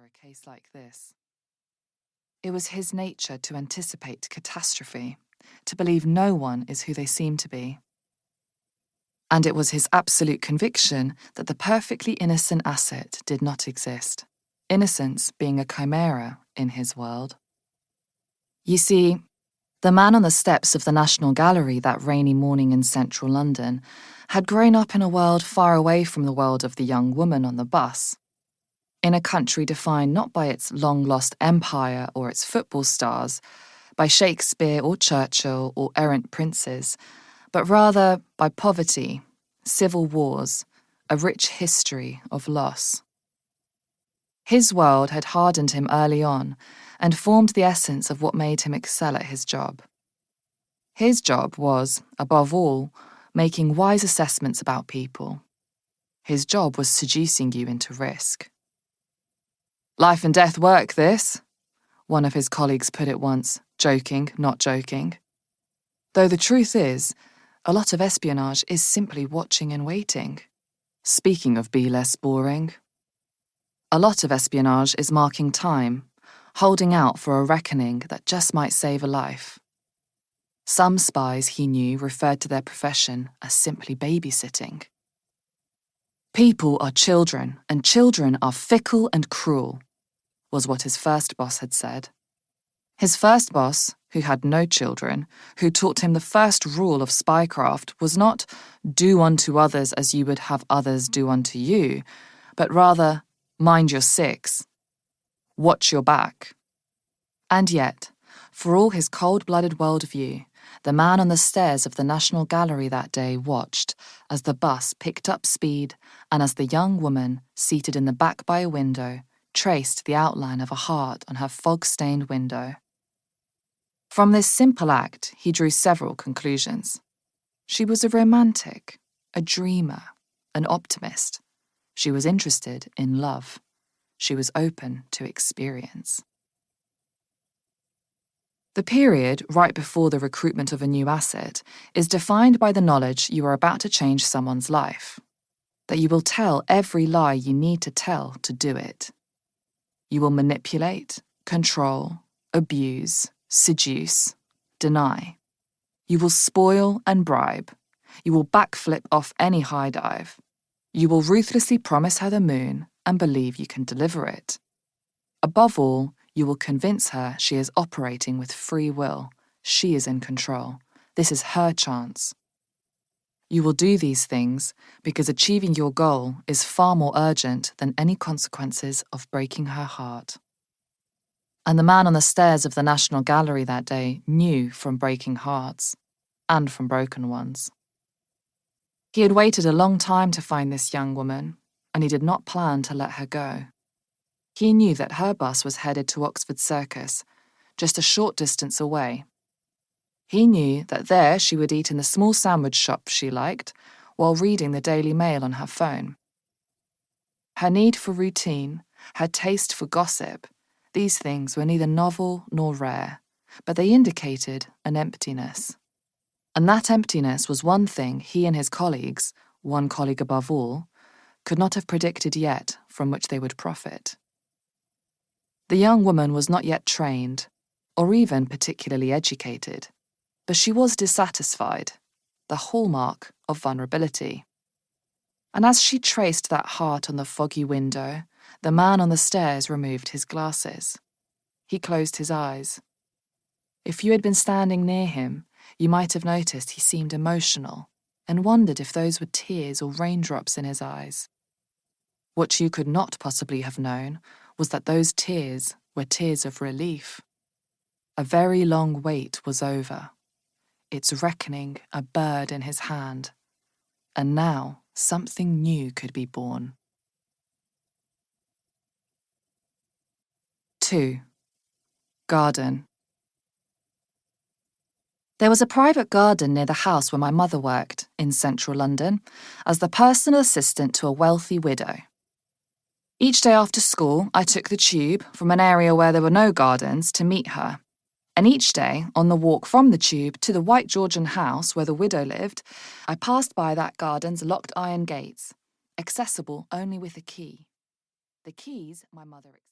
a case like this. It was his nature to anticipate catastrophe, to believe no one is who they seem to be. And it was his absolute conviction that the perfectly innocent asset did not exist, innocence being a chimera in his world. You see, the man on the steps of the National Gallery that rainy morning in central London had grown up in a world far away from the world of the young woman on the bus, in a country defined not by its long-lost empire or its football stars, by Shakespeare or Churchill or errant princes, but rather by poverty, civil wars, a rich history of loss. His world had hardened him early on and formed the essence of what made him excel at his job. His job was, above all, making wise assessments about people. His job was seducing you into risk. "Life and death work, this," one of his colleagues put it once, joking, not joking. Though the truth is, a lot of espionage is simply watching and waiting. Speaking of be less boring. A lot of espionage is marking time, holding out for a reckoning that just might save a life. Some spies, he knew, referred to their profession as simply babysitting. "People are children, and children are fickle and cruel," was what his first boss had said. His first boss, who had no children, who taught him the first rule of spycraft, was not "do unto others as you would have others do unto you," but rather "mind your six, watch your back." And yet, for all his cold-blooded worldview, the man on the stairs of the National Gallery that day watched as the bus picked up speed and as the young woman, seated in the back by a window, traced the outline of a heart on her fog-stained window. From this simple act, he drew several conclusions. She was a romantic, a dreamer, an optimist. She was interested in love. She was open to experience. The period right before the recruitment of a new asset is defined by the knowledge you are about to change someone's life, that you will tell every lie you need to tell to do it. You will manipulate, control, abuse, seduce, deny. You will spoil and bribe. You will backflip off any high dive. You will ruthlessly promise her the moon and believe you can deliver it. Above all, you will convince her she is operating with free will. She is in control. This is her chance. You will do these things because achieving your goal is far more urgent than any consequences of breaking her heart. And the man on the stairs of the National Gallery that day knew from breaking hearts, and from broken ones. He had waited a long time to find this young woman, and he did not plan to let her go. He knew that her bus was headed to Oxford Circus, just a short distance away. He knew that there she would eat in the small sandwich shop she liked, while reading the Daily Mail on her phone. Her need for routine, her taste for gossip, these things were neither novel nor rare, but they indicated an emptiness. And that emptiness was one thing he and his colleagues, one colleague above all, could not have predicted yet from which they would profit. The young woman was not yet trained, or even particularly educated, but she was dissatisfied, the hallmark of vulnerability. And as she traced that heart on the foggy window, the man on the stairs removed his glasses. He closed his eyes. If you had been standing near him, you might have noticed he seemed emotional and wondered if those were tears or raindrops in his eyes. What you could not possibly have known was that those tears were tears of relief. A very long wait was over, its reckoning a bird in his hand, and now something new could be born. 2. Garden. There was a private garden near the house where my mother worked, in central London, as the personal assistant to a wealthy widow. Each day after school, I took the tube from an area where there were no gardens to meet her. And each day, on the walk from the tube to the white Georgian house where the widow lived, I passed by that garden's locked iron gates, accessible only with a key. The keys my mother